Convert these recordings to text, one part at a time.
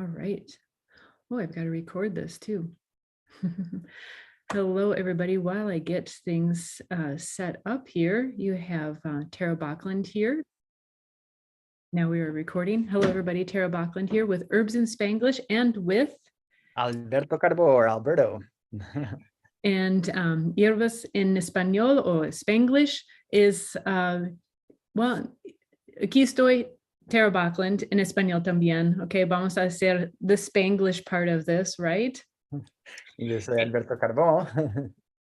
All right. Oh, I've got to record this too. Hello, everybody. While I get things set up here, you have Tara Bachland here. Now we are recording. Hello, everybody. Tara Bachland here with Herbs in Spanglish and with Alberto Carbo or Alberto. and hierbas en español o Spanglish is, well, aquí estoy, Tara Bachland, en español también. Okay, vamos a hacer the Spanglish part of this, right? Yo soy Alberto Carbo.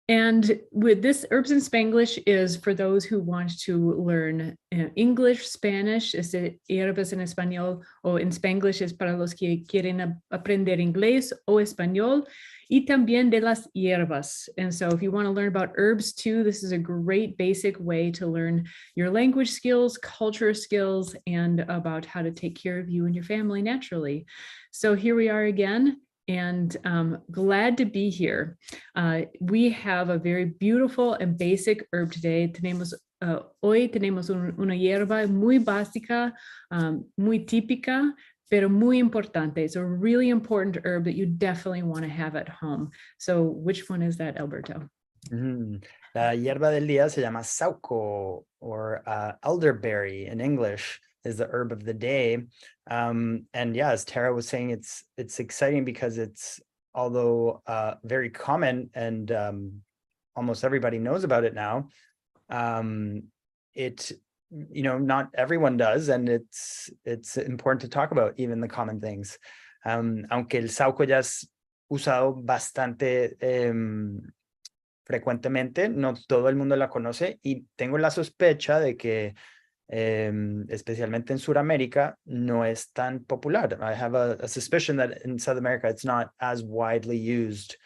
And with this, Herbs in Spanglish is for those who want to learn English, Spanish, es hierbas en español, o en Spanglish es para los que quieren aprender inglés o español, y también de las hierbas. And so if you want to learn about herbs too, this is a great basic way to learn your language skills, culture skills, and about how to take care of you and your family naturally. So here we are again. And glad to be here. We have a very beautiful and basic herb today. Hoy tenemos una hierba muy básica, muy típica, pero muy importante. It's a really important herb that you definitely want to have at home. So which one is that, Alberto? La hierba del día se llama Saúco, or elderberry in English is the herb of the day. And yeah, as Tara was saying, it's exciting because it's, although very common and almost everybody knows about it now, not everyone does, and it's important to talk about even the common things. Aunque el Saúco ya es usado bastante frecuentemente, no todo el mundo la conoce, y tengo la sospecha de que especialmente en Sudamérica, no es tan popular. I have a suspicion that in South America, it's not as widely used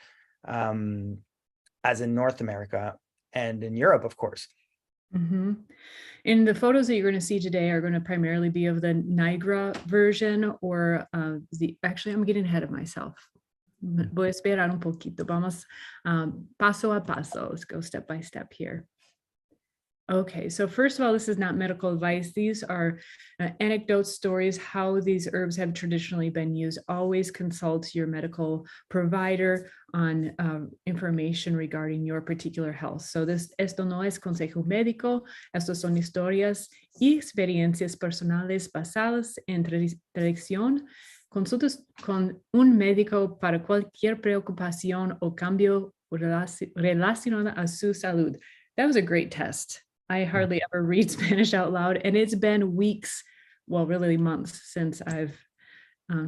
as in North America and in Europe, of course. Mm-hmm. And the photos that you're going to see today are going to primarily be of the Niagara version, or actually, I'm getting ahead of myself. Voy a esperar un poquito. Vamos paso a paso. Let's go step by step here. Okay, so first of all, this is not medical advice. These are anecdotes, stories, how these herbs have traditionally been used. Always consult your medical provider on information regarding your particular health. So esto no es consejo médico, estos son historias y experiencias personales basadas en tradición. Consultas con un médico para cualquier preocupación o cambio relacionado a su salud. That was a great test. I hardly ever read Spanish out loud, and it's been weeks, well, really months since I've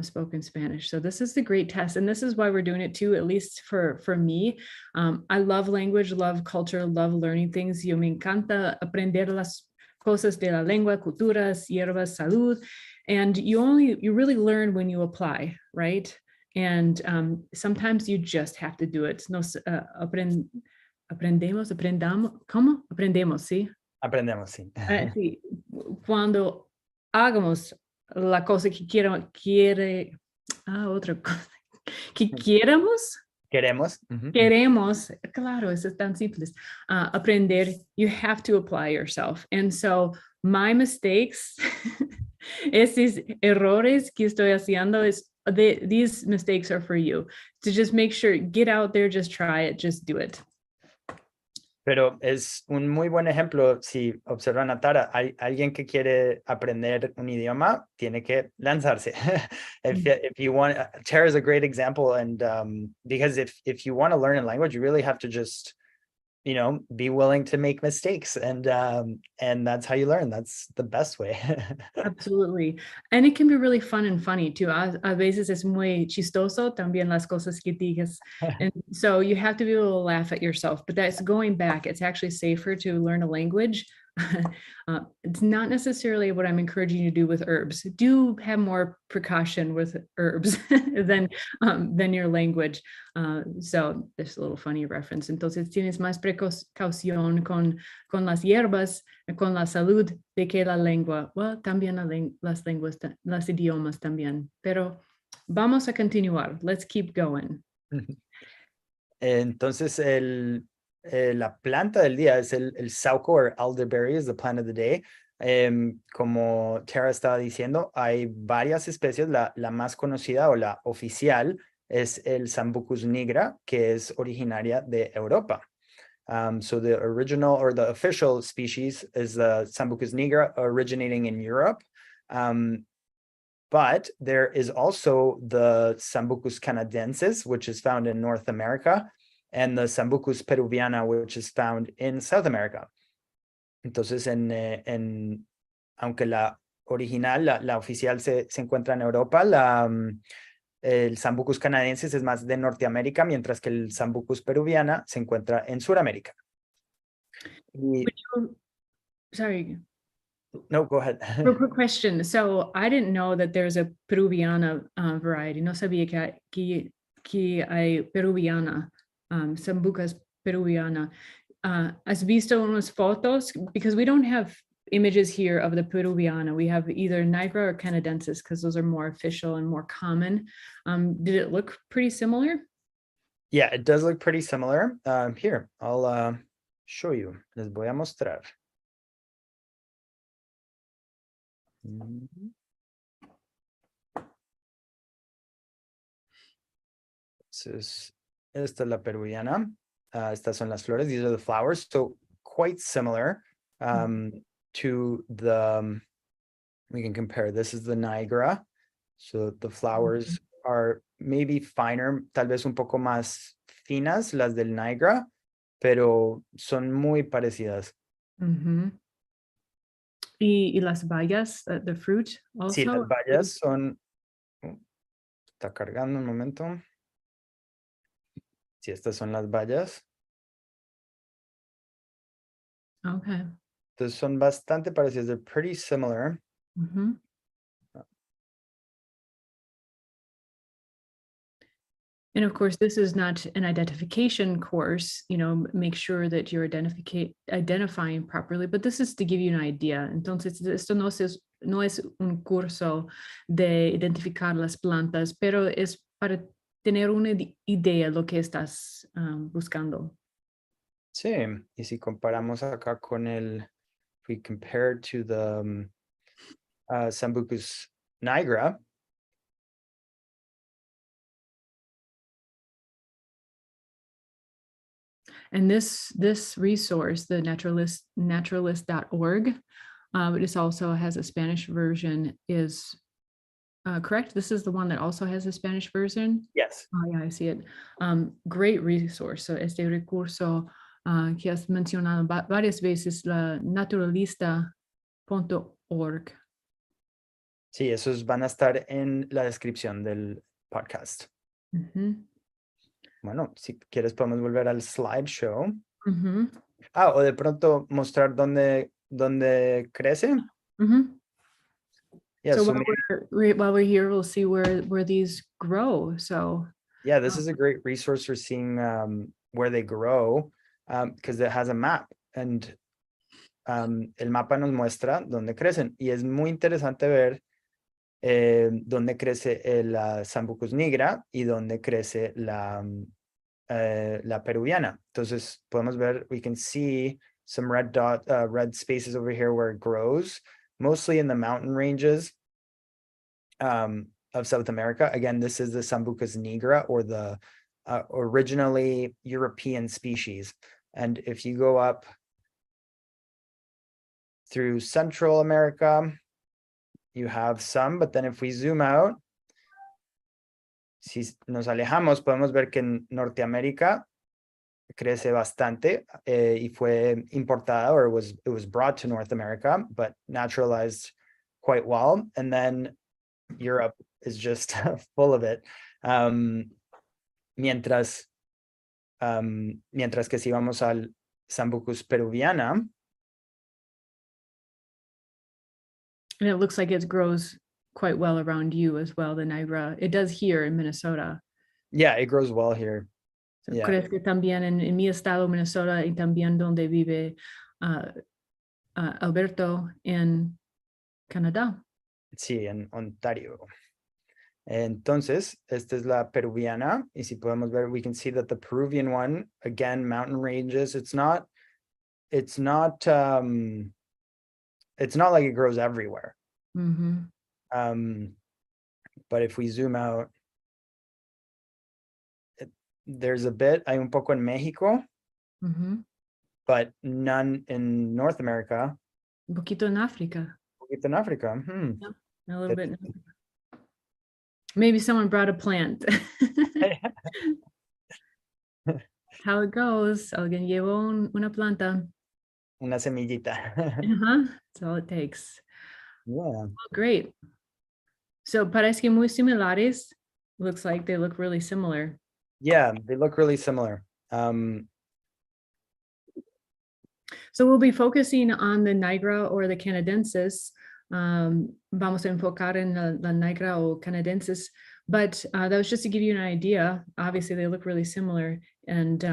spoken Spanish. So this is the great test, and this is why we're doing it too, at least for me. I love language, love culture, love learning things. Yo me encanta aprender las cosas de la lengua, culturas, hierbas, salud, and you really learn when you apply, right? And sometimes you just have to do it. Aprendamos, ¿cómo? Aprendemos, ¿sí? Aprendemos, sí. Sí. Cuando hagamos la cosa que otra cosa, que queremos. Queremos, claro, eso es tan simple. Aprender, you have to apply yourself. And so my mistakes, esos errores que estoy haciendo, these mistakes are for you. To just make sure, get out there, just try it, just do it. Pero es un muy buen ejemplo. Si observan a Tara, hay alguien que quiere aprender un idioma, tiene que lanzarse. If you want, Tara is a great example, and because if you want to learn a language, you really have to just, be willing to make mistakes, and that's how you learn. That's the best way. Absolutely. And it can be really fun and funny too. A veces es muy chistoso también las cosas que digas. And so you have to be able to laugh at yourself, but that's going back. It's actually safer to learn a language. It's not necessarily what I'm encouraging you to do with herbs. Do have more precaution with herbs than your language. So there's a little funny reference. Entonces tienes más precaución con las hierbas, con la salud de que la lengua. Well, también las lenguas, las idiomas también. Pero vamos a continuar. Let's keep going. Entonces la planta del día es el Saúco, or elderberry is the plant of the day. Como Tara estaba diciendo, hay varias especies. La más conocida o la oficial es el Sambucus nigra, que es originaria de Europa. So the original or the official species is the Sambucus nigra, originating in Europe. But there is also the Sambucus canadensis, which is found in North America, and the Sambucus peruviana, which is found in South America. Entonces, aunque la original, la oficial se encuentra en Europa, el Sambucus canadensis es más de Norteamérica, mientras que el Sambucus peruviana se encuentra en Sudamérica. Sorry. No, go ahead. Real quick question. So I didn't know that there's a peruviana variety. No sabía que hay peruviana, Sambucus peruviana. ¿Has visto unas fotos? Because we don't have images here of the peruviana. We have either nigra or canadensis because those are more official and more common. Did it look pretty similar? Yeah, it does look pretty similar. Here, I'll show you. Les voy a mostrar. Entonces, esta es la peruviana. Estas son las flores. These are the flowers. So quite similar to the, we can compare. This is the nigra. So the flowers are maybe finer, tal vez un poco más finas las del nigra, pero son muy parecidas. Y las bayas, the fruit also? Sí, las bayas son... está cargando un momento. Sí, estas son las bayas. Okay. Entonces son bastante parecidas. They're pretty similar. And of course, this is not an identification course, make sure that you're identifying properly, but this is to give you an idea. Entonces, esto no es un curso de identificar las plantas, pero es para tener una idea de lo que estás buscando. Sí, y si comparamos acá con if we compare to the Sambucus nigra, and this resource, the naturalist.org, it also has a Spanish version, is correct? This is the one that also has a Spanish version? Yes. Oh, yeah, I see it. Great resource. So este recurso que has mencionado varias veces, la naturalista.org. Sí, esos van a estar en la descripción del podcast. Bueno, si quieres podemos volver al slideshow. O de pronto mostrar dónde crece. Yeah, so while we're here, we'll see where these grow. So yeah, this is a great resource for seeing where they grow, because it has a map, and el mapa nos muestra dónde crecen, y es muy interesante ver dónde crece el Sambucus nigra y dónde crece la peruviana. Entonces podemos ver, we can see some red spaces over here where it grows, mostly in the mountain ranges of South America. Again, this is the Sambucus nigra, or the originally European species. And if you go up through Central America, you have some, but then if we zoom out, si nos alejamos, podemos ver que en Norteamérica crece bastante y fue importada, or it was brought to North America, but naturalized quite well. And then Europe is just full of it. Mientras que si vamos al Sambucus peruviana, and it looks like it grows quite well around you as well, the nigra. It does here in Minnesota. Yeah, it grows well here. So crece también en mi estado, Minnesota, y también donde vive Alberto en Canadá. Sí, en Ontario. Entonces, esta es la peruviana, y si podemos ver, we can see that the Peruvian one, again, mountain ranges, it's not it's not like it grows everywhere. Mm-hmm. But if we zoom out, there's a bit, hay un poco en Mexico, Mm-hmm. but none in North America. Un poquito en África. Un poquito en África. Yep. A little bit. Maybe someone brought a plant. How it goes. Alguien llevó una planta. Una semillita. That's all it takes. Yeah. Well, great. So parece que muy similares. Looks like they look really similar. Yeah, they look really similar. So we'll be focusing on the nigra or the canadensis. Vamos a enfocar en la nigra o canadensis, but that was just to give you an idea. Obviously, they look really similar. And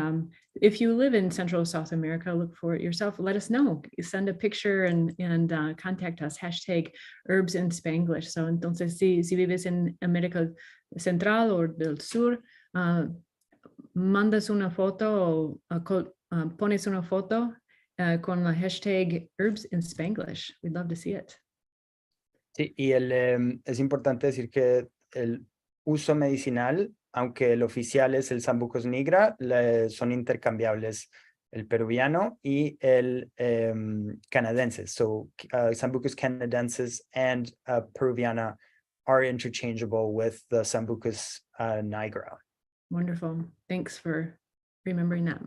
if you live in Central or South America, look for it yourself. Let us know. Send a picture and contact us. #herbs in Spanglish. So entonces, si vives en América Central o del Sur, mandas una foto o pones una foto con la hashtag herbs in Spanglish. We'd love to see it. Sí, y es importante decir que el uso medicinal, aunque el oficial es el Sambucus nigra, son intercambiables el peruviano y el canadense. So Sambucus canadensis and peruviana are interchangeable with the Sambucus nigra. Wonderful. Thanks for remembering that.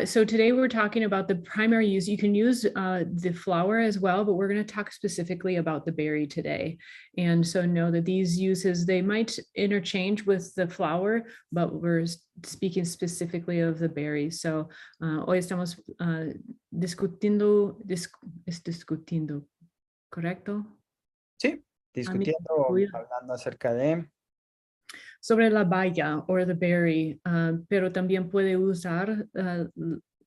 So today we're talking about the primary use. You can use the flower as well, but we're going to talk specifically about the berry today. And so know that these uses, they might interchange with the flower, but we're speaking specifically of the berry. So hoy estamos discutiendo, ¿correcto? Sí, discutiendo, hablando acerca de... sobre la baya o the berry, pero también puede usar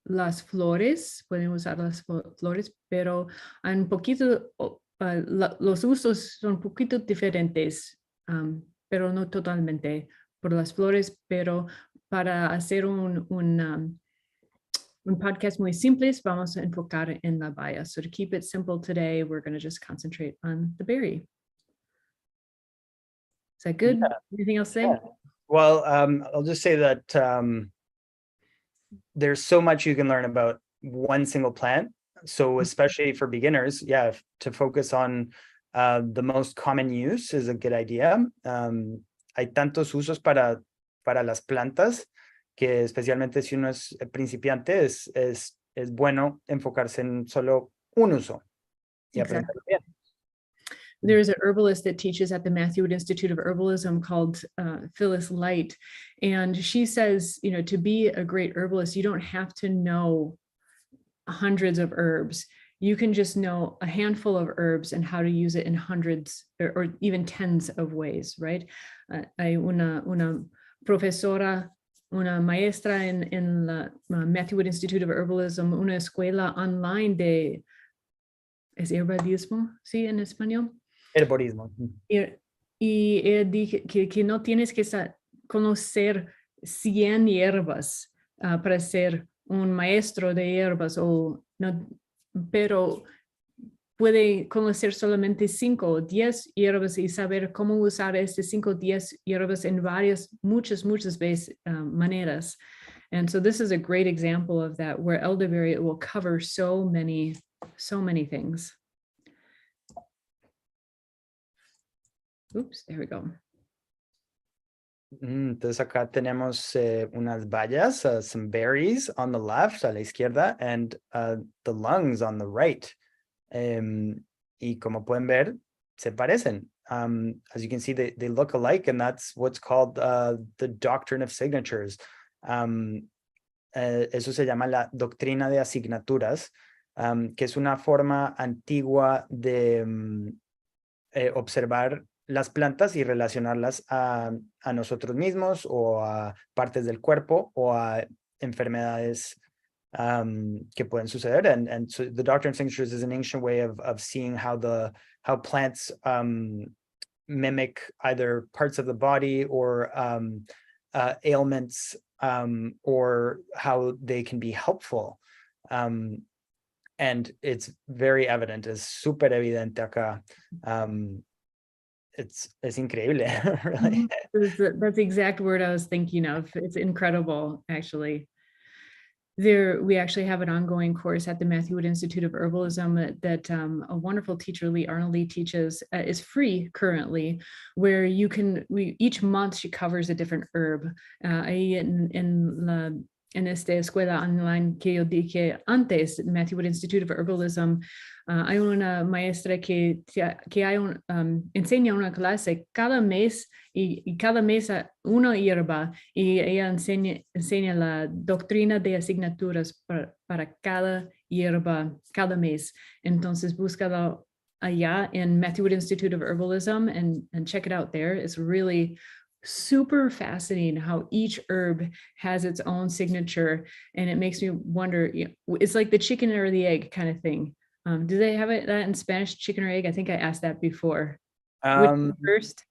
las flores, pueden usar las flores, pero un poquito, los usos son un poquito diferentes, pero no totalmente por las flores, pero para hacer un podcast muy simple, vamos a enfocar en la baya. So to keep it simple today, we're going to just concentrate on the berry. Is that good? Yeah. Anything else to say? Yeah. Well, I'll just say that there's so much you can learn about one single plant. So especially for beginners, yeah, to focus on the most common use is a good idea. Hay tantos usos para las plantas que especialmente si uno es principiante es bueno enfocarse en solo un uso y aprenderlo bien. There's an herbalist that teaches at the Matthew Wood Institute of Herbalism called Phyllis Light. And she says, you know, to be a great herbalist, you don't have to know hundreds of herbs. You can just know a handful of herbs and how to use it in hundreds or even tens of ways, right? Hay una profesora, una maestra en la Matthew Wood Institute of Herbalism, una escuela online de, ¿es herbalismo? Sí, en español. Herborismo. Y dije que no tienes que conocer 100 hierbas para ser un maestro de hierbas, o no, pero puede conocer solamente 5 o 10 hierbas y saber cómo usar estas 5 o 10 hierbas en muchas veces, maneras. And so this is a great example of that, where elderberry, it will cover so many things. Oops, there we go. Entonces acá tenemos unas bayas, some berries on the left, a la izquierda, and the lungs on the right. Y como pueden ver, se parecen. As you can see, they look alike, and that's what's called the doctrine of signatures. Eso se llama la doctrina de asignaturas, que es una forma antigua de observar las plantas y relacionarlas a nosotros mismos o a partes del cuerpo o a enfermedades que pueden suceder. And so the doctrine of signatures is an ancient way of seeing how plants mimic either parts of the body or ailments, or how they can be helpful. And it's very evident, es súper evidente acá. Es increíble, really. That's the exact word I was thinking of. It's incredible, actually. We actually have an ongoing course at the Matthew Wood Institute of Herbalism that a wonderful teacher, Lee Arnold, teaches. Is free currently, where each month she covers a different herb. Ahí en esta escuela online que yo dije antes, Matthew Wood Institute of Herbalism, hay una maestra que enseña una clase cada mes y cada mes una hierba y ella enseña la doctrina de asignaturas para cada hierba cada mes. Entonces búscalo allá en Matthew Wood Institute of Herbalism and check it out there. It's really super fascinating how each herb has its own signature, and it makes me wonder, it's like the chicken or the egg kind of thing. Do they have that in Spanish, chicken or egg? I think I asked that before. Which first?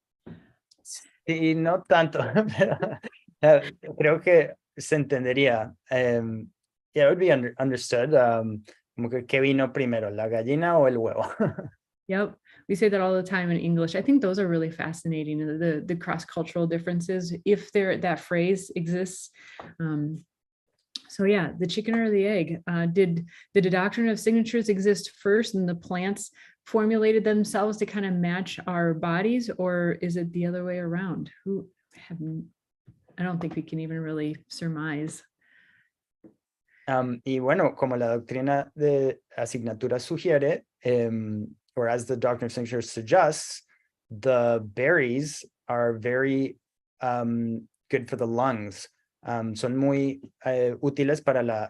Sí, no tanto, pero creo que se entendería. Yeah, it would be understood. Como que vino primero, la gallina o el huevo. Yep, we say that all the time in English. I think those are really fascinating, the cross-cultural differences, if that phrase exists. So yeah, the chicken or the egg. Did the doctrine of signatures exist first and the plants formulated themselves to kind of match our bodies, or is it the other way around? I don't think we can even really surmise. Y bueno, como la doctrina de asignatura sugiere, or as the doctrine of signatures suggests, the berries are very good for the lungs. Son muy útiles para la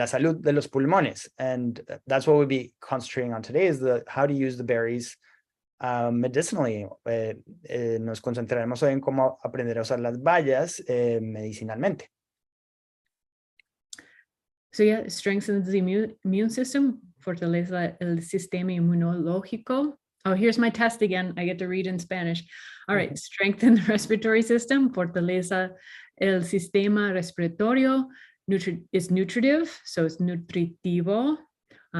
salud de los pulmones. And that's what we'll be concentrating on today, is how to use the berries medicinally. Nos concentraremos hoy en cómo aprender a usar las bayas medicinalmente. So yeah, it strengthens the immune system, fortalece el sistema inmunológico. Oh, here's my test again. I get to read in Spanish. All right, strengthen the respiratory system, fortaleza el sistema respiratorio. It's nutritive, so it's nutritivo.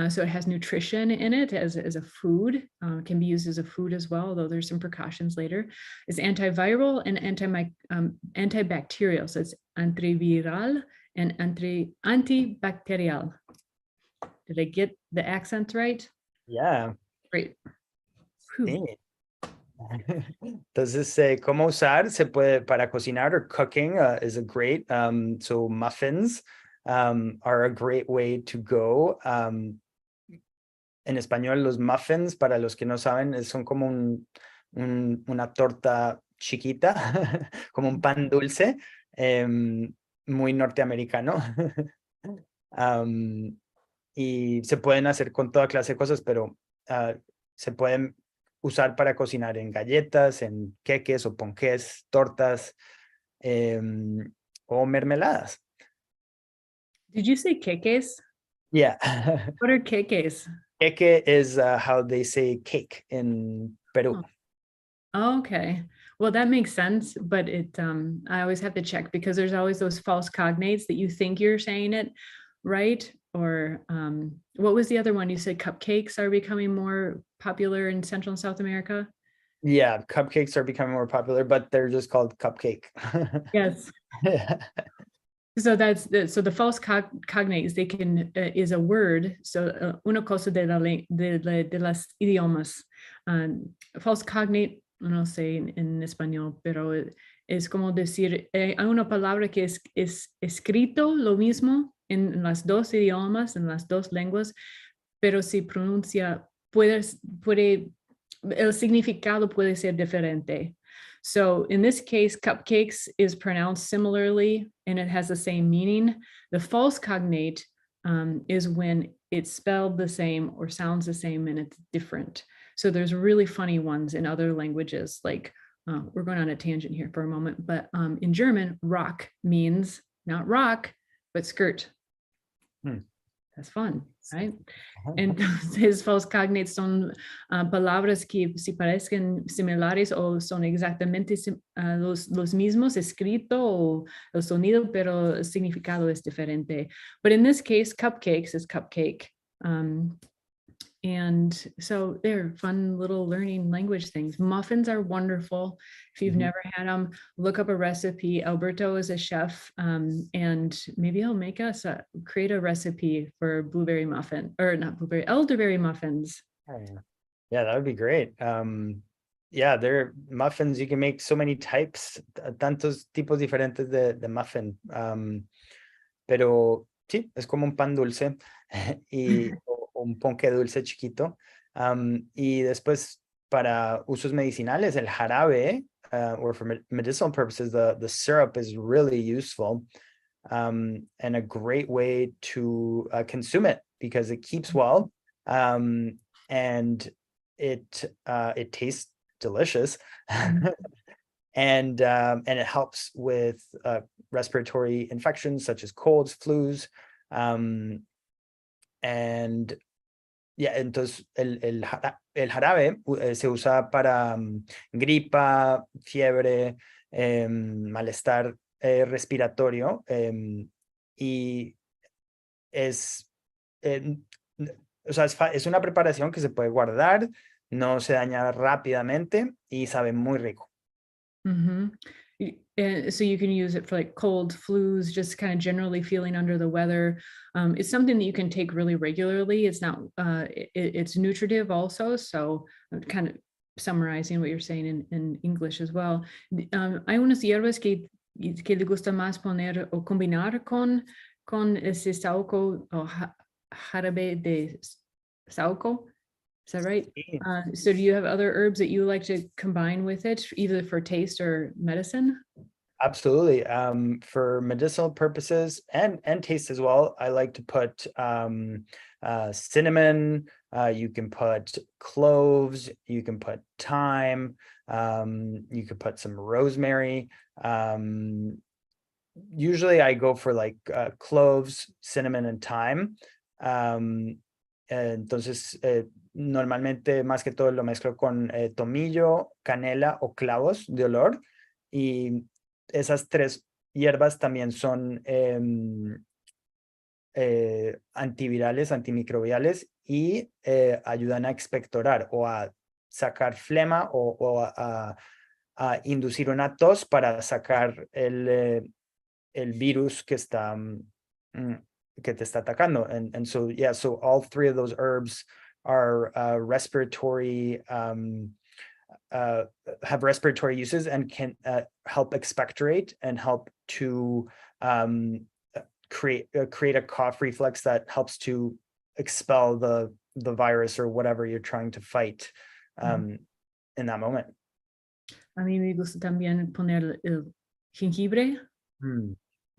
So it has nutrition in it as a food, can be used as a food as well, although there's some precautions later. It's antiviral and antibacterial, so it's antiviral and antibacterial. Did I get the accent right? Yeah. Great. Sí. Entonces, ¿cómo usar? Se puede para cocinar, or cooking is a great, so muffins are a great way to go. En español, los muffins, para los que no saben, son como una torta chiquita, como un pan dulce, muy norteamericano. Y se pueden hacer con toda clase de cosas, pero se pueden usar para cocinar en galletas, en queques o ponqués, tortas o mermeladas. Did you say queques? Yeah. What are queques? Queque is how they say cake in Peru. Oh, okay. Well, that makes sense, but I always have to check because there's always those false cognates that you think you're saying it right. Or what was the other one? You said cupcakes are becoming more popular in Central and South America? Yeah, cupcakes are becoming more popular, but they're just called cupcake. Yes. So the false cognates, they can is a word. So una cosa de las idiomas. False cognate, no sé en español, pero es como decir, hay una palabra que es escrito lo mismo en las dos idiomas, en las dos lenguas, pero si pronuncia, el significado puede ser diferente. So in this case, cupcakes is pronounced similarly and it has the same meaning. The false cognate is when it's spelled the same or sounds the same and it's different. So there's really funny ones in other languages, like we're going on a tangent here for a moment, but in German, rock means not rock, but skirt. That's fun, right? Ajá. Entonces, false cognates son palabras que si parecen similares o son exactamente los mismos, escrito o el sonido, pero el significado es diferente. But in this case, cupcakes is cupcake. And so they're fun little learning language things. Muffins are wonderful. If you've Ujú. never had them, look up a recipe. Alberto is a chef, and maybe he'll make us create a recipe for blueberry muffin, or not blueberry, elderberry muffins. Yeah, that would be great. Yeah, there are muffins. You can make so many types, tantos tipos diferentes de muffin. Pero sí, es como un pan dulce o un ponqué dulce chiquito. Y después, para usos medicinales, el jarabe, or for medicinal purposes, the syrup is really useful, and a great way to consume it because it keeps well, and it tastes delicious. And it helps with respiratory infections such as colds, flus, and yeah, entonces el jarabe se usa para gripa, fiebre, malestar respiratorio, y es, o sea, es una preparación que se puede guardar, no se daña rápidamente y sabe muy rico. So you can use it for like cold, flus, just kind of generally feeling under the weather. It's something that you can take really regularly. It's not, it's nutritive also. So I'm kind of summarizing what you're saying in English as well. Hay unas hierbas que le gusta más poner o combinar con ese saúco o jarabe de saúco. Is that right? So do you have other herbs that you like to combine with it, either for taste or medicine? Absolutely. For medicinal purposes and taste as well, I like to put cinnamon. You can put cloves. You can put thyme. You could put some rosemary. Usually, I go for like cloves, cinnamon, and thyme. Entonces, normalmente más que todo lo mezclo con tomillo, canela o clavos de olor, y esas tres hierbas también son antivirales, antimicrobiales, y ayudan a expectorar o a sacar flema o a inducir una tos para sacar el virus que está que te está atacando. And so, yeah, so all three of those herbs are respiratory, have respiratory uses and can help expectorate and help to create a cough reflex that helps to expel the virus or whatever you're trying to fight in that moment. A mí me gusta también poner el jengibre.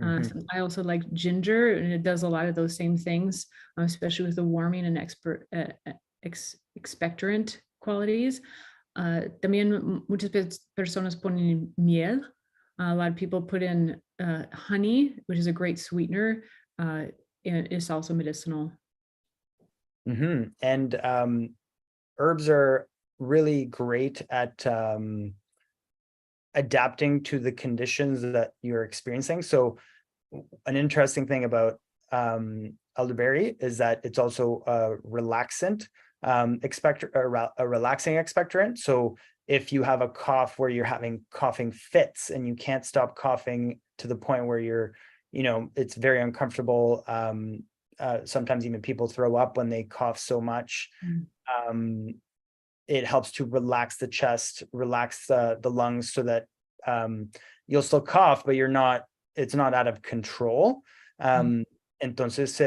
I also like ginger, and it does a lot of those same things, especially with the warming and expectorant qualities. También muchas personas ponen miel. A lot of people put in honey, which is a great sweetener. And it's also medicinal. And herbs are really great at adapting to the conditions that you're experiencing. So an interesting thing about elderberry is that it's also a relaxant a relaxing expectorant. So if you have a cough where you're having coughing fits and you can't stop coughing to the point where you're, it's very uncomfortable. Sometimes even people throw up when they cough so much. It helps to relax the chest, relax the lungs, so that you'll still cough, but it's not out of control. Entonces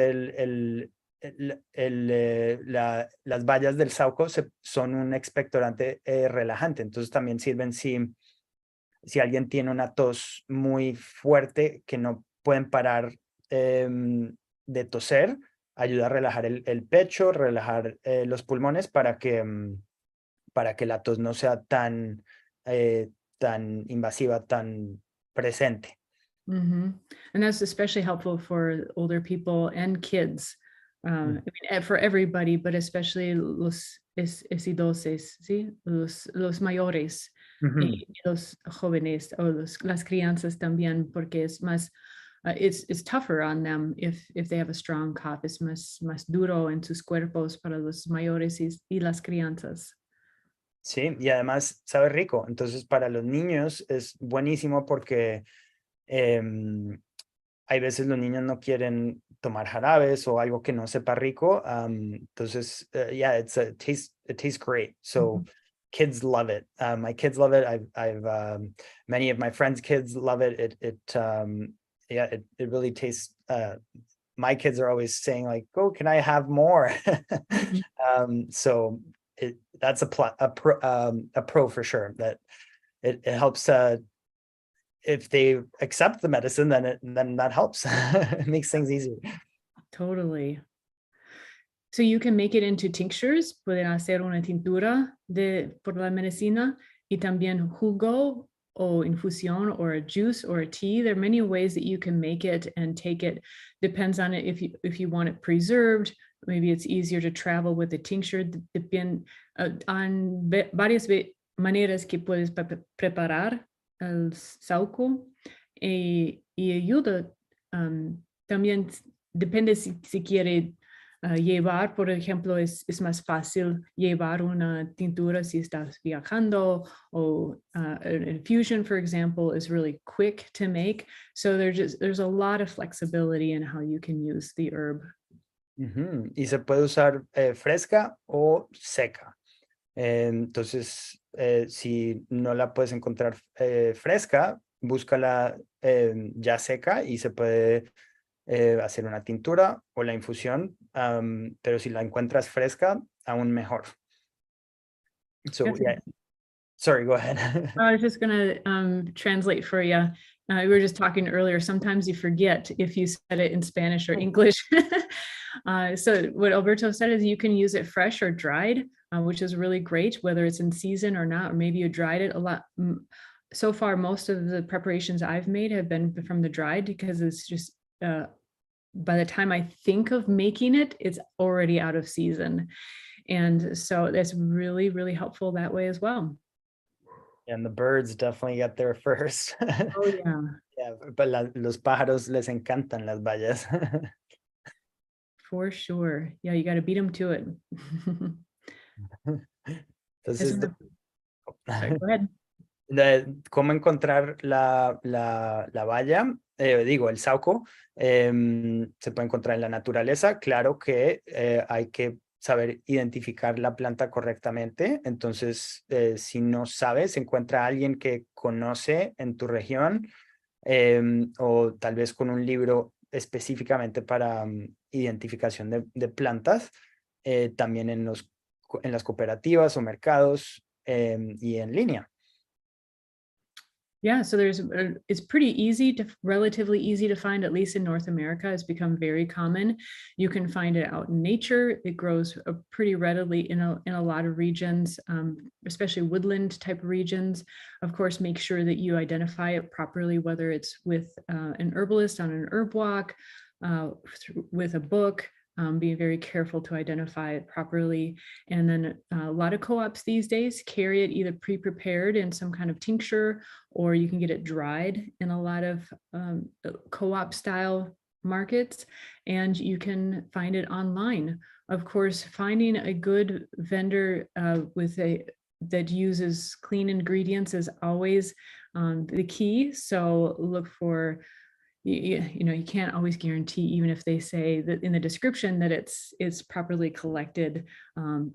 las bayas del saúco son un expectorante relajante. Entonces también sirven si alguien tiene una tos muy fuerte que no pueden parar de toser, ayuda a relajar el pecho, relajar los pulmones para que la tos no sea tan invasiva, tan presente. And that's especially helpful for older people and kids. I mean, for everybody, but especially los idosos, ¿sí? Los mayores y los jóvenes o las crianzas también, porque es más, it's tougher on them if they have a strong cough. Es más duro en sus cuerpos para los mayores y las crianzas. Sí, y además sabe rico. Entonces, para los niños es buenísimo porque hay veces los niños no quieren tomar jarabes o algo que no sepa rico. Entonces, yeah, it tastes great. So kids love it. My kids love it. I've many of my friends' kids love it. Yeah, it really tastes. My kids are always saying like, "Oh, can I have more?" So that's a pro for sure. That it helps. If they accept the medicine, then that helps. It makes things easier. Totally. So you can make it into tinctures, pueden hacer una tintura por la medicina y también jugo o infusión or a juice or a tea. There are many ways that you can make it and take it. Depends on it if you want it preserved. Maybe it's easier to travel with a tincture. Depende on varias maneras que puedes preparar el saúco y ayuda. También depende si quiere llevar, por ejemplo, es más fácil llevar una tintura si estás viajando, o an infusion, for example, is really quick to make. So there's a lot of flexibility in how you can use the herb. Y se puede usar fresca o seca. Entonces, si no la puedes encontrar fresca, búscala ya seca y se puede hacer una tintura o la infusión, pero si la encuentras fresca, aún mejor. So, yeah. Sorry, go ahead. I was just going to translate for you. We were just talking earlier. Sometimes you forget if you said it in Spanish or English. So what Alberto said is you can use it fresh or dried, which is really great, whether it's in season or not, or maybe you dried it a lot. So far, most of the preparations I've made have been from the dried, because it's just by the time I think of making it, it's already out of season. And so that's really, really helpful that way as well. And the birds definitely get there first. Oh, yeah. Yeah, but los pájaros les encantan las bayas. For sure. Yeah, you got to beat them to it. Entonces, Sorry, go ahead. ¿cómo encontrar la baya? Digo, el saúco. Se puede encontrar en la naturaleza. Claro que hay que saber identificar la planta correctamente. Entonces, si no sabes, encuentra a alguien que conoce en tu región, o tal vez con un libro específicamente para identificación de plantas, también en las cooperativas o mercados, y en línea. Yeah, so it's pretty easy relatively easy to find, at least in North America. It's become very common. You can find it out in nature. It grows pretty readily in a lot of regions, especially woodland type regions. Of course, make sure that you identify it properly, whether it's with an herbalist on an herb walk, with a book. Be very careful to identify it properly. And then a lot of co-ops these days carry it either pre-prepared in some kind of tincture, or you can get it dried in a lot of co-op style markets, and you can find it online. Of course, finding a good vendor that uses clean ingredients is always the key. So look for, you know, you can't always guarantee, even if they say that in the description that it's properly collected,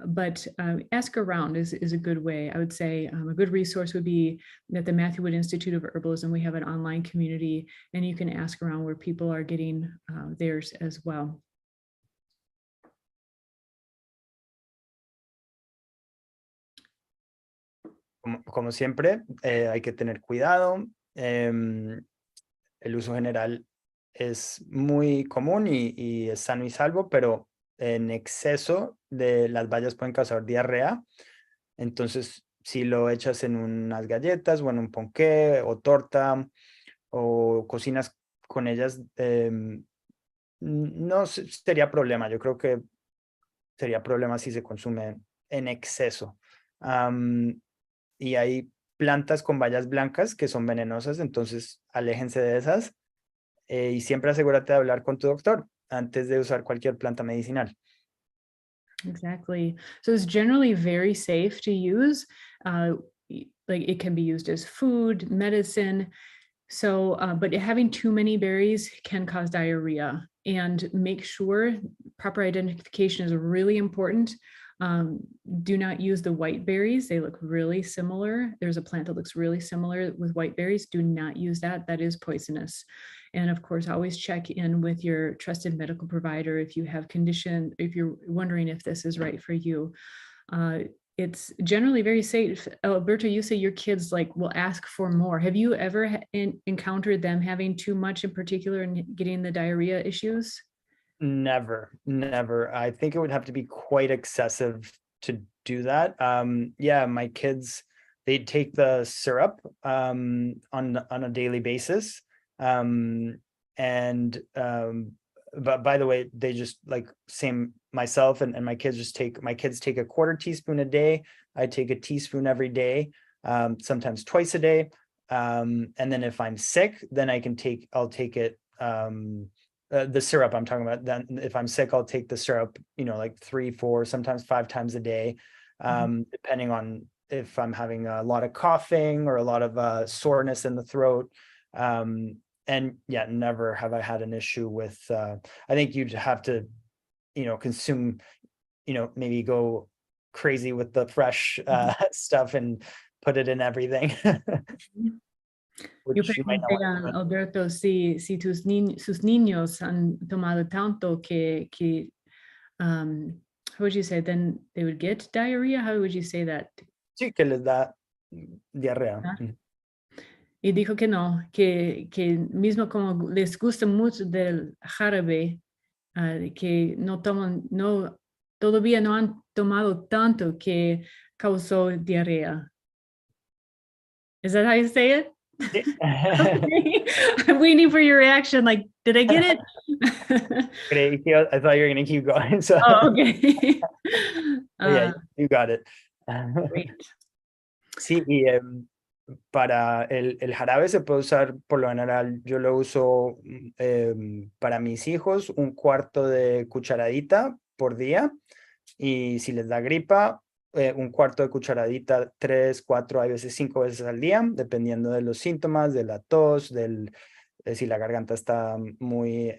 but ask around is a good way. I would say a good resource would be at the Matthew Wood Institute of Herbalism. We have an online community, and you can ask around where people are getting theirs as well. Como siempre, hay que tener cuidado. El uso general es muy común y es sano y salvo, pero en exceso de las bayas pueden causar diarrea. Entonces, si lo echas en unas galletas o en un ponqué o torta, o cocinas con ellas, no sería problema. Yo creo que sería problema si se consume en exceso. Y hay plantas con bayas blancas que son venenosas, entonces aléjense de esas. Y siempre asegúrate de hablar con tu doctor antes de usar cualquier planta medicinal. Exactly. So it's generally very safe to use. Like it can be used as food, medicine. So, but having too many berries can cause diarrhea, and make sure proper identification is really important. Do not use the white berries. They look really similar. There's a plant that looks really similar with white berries. Do not use that. That is poisonous. And of course, always check in with your trusted medical provider if you have condition, if you're wondering if this is right for you. It's generally very safe. Alberto, you say your kids like will ask for more. Have you ever encountered them having too much in particular and getting the diarrhea issues? Never. I think it would have to be quite excessive to do that. Yeah, my kids, they take the syrup on a daily basis. But by the way, they just like same myself and my kids take a quarter teaspoon a day. I take a teaspoon every day, sometimes twice a day. And then if I'm sick, then I'll take it. The syrup I'm talking about, then if I'm sick, I'll take the syrup, like 3, 4, sometimes 5 times a day, depending on if I'm having a lot of coughing or a lot of soreness in the throat. And yeah, never have I had an issue with, I think you'd have to, consume, maybe go crazy with the fresh stuff and put it in everything. Yo Which you might not pregunté want a to do. Alberto si sus niños han tomado tanto que how would you say, then they would get diarrhea? How would you say that? Sí, que les da diarrea. Ah. Y dijo que no, que mismo como les gusta mucho del jarabe, que no toman, no, todavía no han tomado tanto que causó diarrea. Is that how you say it? Sí. Okay. I'm waiting for your reaction. Like, did I get it? I thought you were going to keep going. So Oh, okay. yeah, you got it. Great. Sí, y para el jarabe se puede usar, por lo general, yo lo uso para mis hijos, 1/4 de cucharadita por día, y si les da gripa, 1/4 de cucharadita, 3, 4, hay veces 5 veces al día, dependiendo de los síntomas, de la tos, si la garganta está muy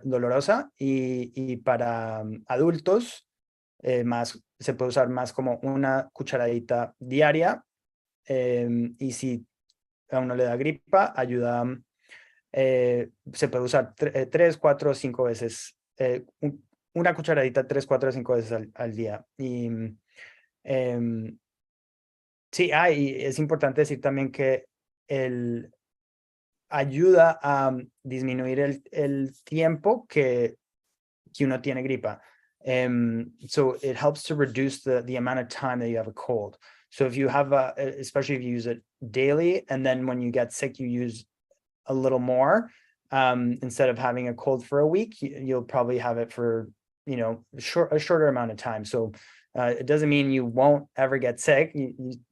dolorosa, y para adultos, se puede usar más como una cucharadita diaria, y si a uno le da gripa, ayuda, se puede usar 3, 4, 5 veces, una cucharadita 3, 4, 5 veces al día. Y sí, y es importante decir también que ayuda a disminuir el tiempo que uno tiene gripa. So it helps to reduce the amount of time that you have a cold. So if you have especially if you use it daily, and then when you get sick, you use a little more, instead of having a cold for a week, you'll probably have it for, a shorter amount of time. So it doesn't mean you won't ever get sick.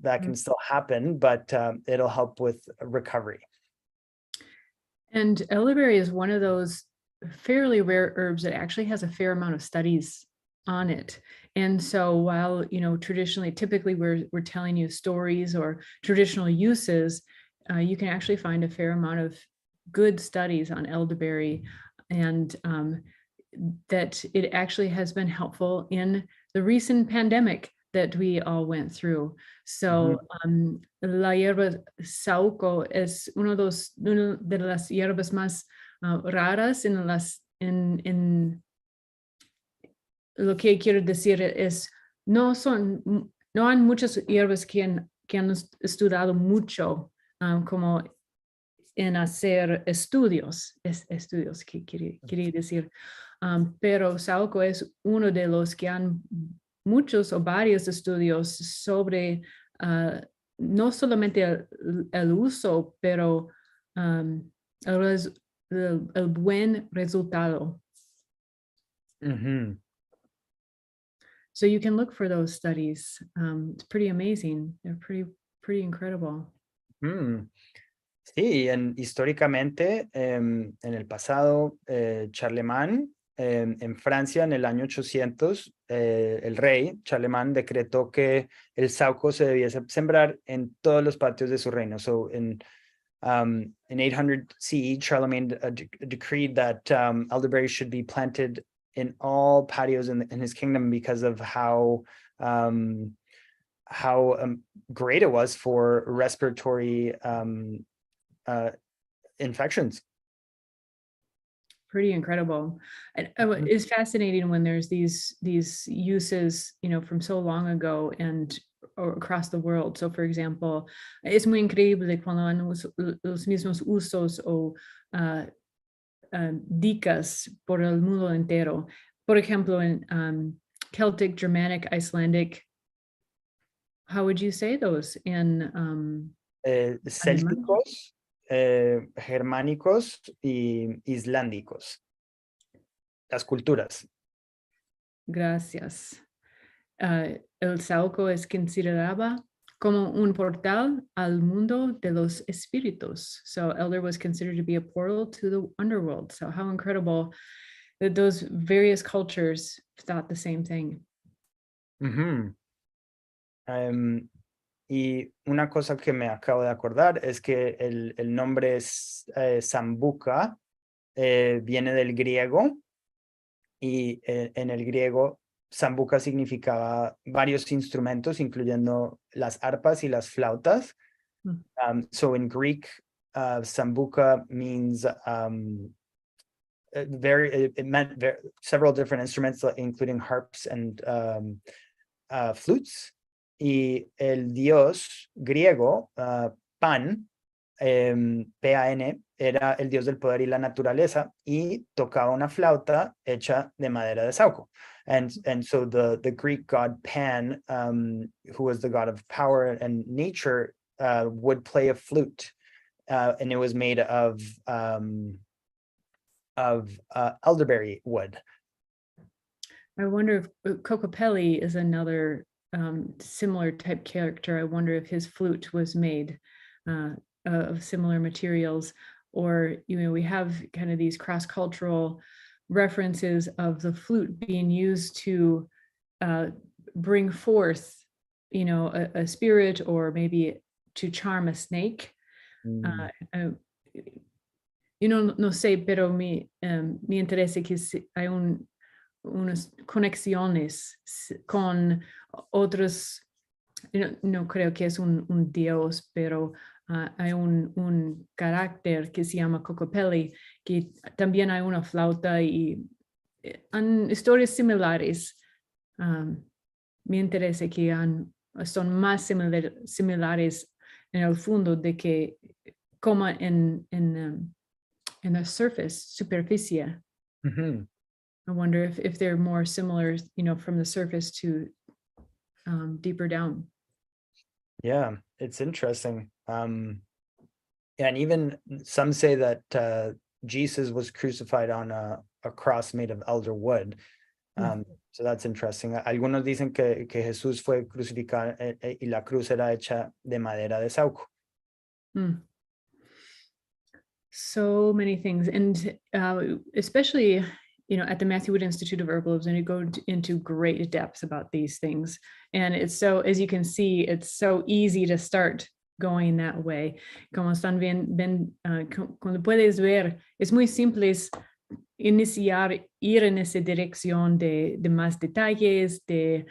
That can still happen, but it'll help with recovery. And elderberry is one of those fairly rare herbs that actually has a fair amount of studies on it. And so while, traditionally, typically we're telling you stories or traditional uses, you can actually find a fair amount of good studies on elderberry, and that it actually has been helpful in the recent pandemic that we all went through. So la hierba saúco es una de las hierbas más raras en lo que quiero decir es, no han muchas hierbas que han estudiado mucho, como en hacer estudios que quería decir, pero saúco es uno de los que han muchos o varios estudios sobre no solamente el uso, pero el el buen resultado. Ujú. So you can look for those studies. It's pretty amazing. They're pretty incredible. Mm. Sí, históricamente, en el pasado, Charlemagne, en Francia, en el año 800, el rey Charlemagne decretó que el Saúco se debiese sembrar en todos los patios de su reino. So, in 800 CE, Charlemagne decreed that elderberry should be planted in all patios in his kingdom because of how great it was for respiratory infections. Pretty incredible. And it's fascinating when there's these uses, from so long ago and or across the world. So, for example, es muy increíble cuando han los mismos usos o dicas por el mundo entero. Por ejemplo, en Celtic, Germanic, Icelandic, how would you say those in alemán? Célticos, germánicos y islándicos. Las culturas. Gracias. El Saúco es consideraba como un portal al mundo de los espíritus. So elder was considered to be a portal to the underworld. So how incredible that those various cultures thought the same thing. Ujú. Y una cosa que me acabo de acordar es que el nombre es sambuca, viene del griego, y en el griego sambuca significaba varios instrumentos, incluyendo las arpas y las flautas. So in Greek, sambuca means it meant several different instruments, including harps and flutes. Y el dios griego, Pan, Pan, era el dios del poder y la naturaleza, y tocaba una flauta hecha de madera de saúco. And so the Greek god Pan, who was the god of power and nature, would play a flute, and it was made of elderberry wood. I wonder if Kokopelli is another similar type character. I wonder if his flute was made of similar materials, or we have kind of these cross-cultural references of the flute being used to bring forth, a spirit, or maybe to charm a snake. No sé, pero mi interesa que hay unas conexiones con otros, no creo que es un dios, pero hay un carácter que se llama Kokopelli, que también hay una flauta y han historias similares. Me interesa que son más similares en el fondo de que como en the superficie. Mm-hmm. I wonder if they're more similar, from the surface to deeper down. Yeah, it's interesting. And even some say that Jesus was crucified on a cross made of elder wood. So that's interesting. Algunos dicen que Jesús fue crucificado y la cruz era hecha de madera de saúco. So many things, and especially at the Matthew Wood Institute of Herbalism, and you go into great depths about these things. And it's so, as you can see, it's so easy to start going that way. Como están cuando puedes ver, es muy simple iniciar, ir en esa dirección de más detalles, de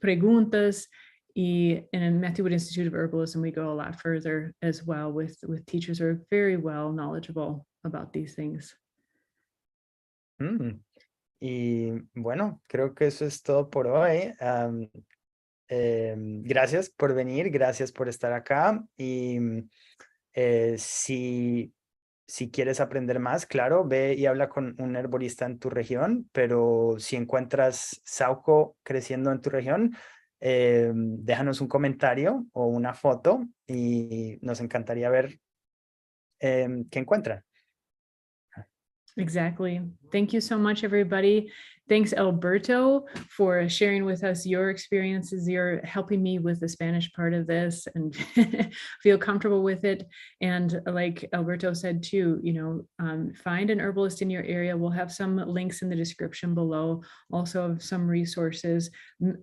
preguntas. Y in Matthew Wood Institute of Herbalism, we go a lot further as well with teachers who are very well knowledgeable about these things. Y bueno, creo que eso es todo por hoy. Gracias por venir, gracias por estar acá. Y si quieres aprender más, claro, ve y habla con un herborista en tu región, pero si encuentras saúco creciendo en tu región, déjanos un comentario o una foto y nos encantaría ver qué encuentran. Exactly. Thank you so much, everybody. Thanks, Alberto, for sharing with us your experiences. You're helping me with the Spanish part of this and feel comfortable with it. And like Alberto said too, find an herbalist in your area. We'll have some links in the description below, also some resources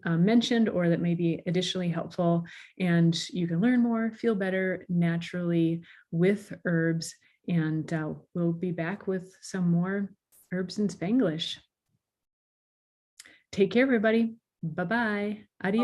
mentioned or that may be additionally helpful. And you can learn more, feel better naturally with herbs. And we'll be back with some more herbs and Spanglish. Take care, everybody. Bye-bye. Adios.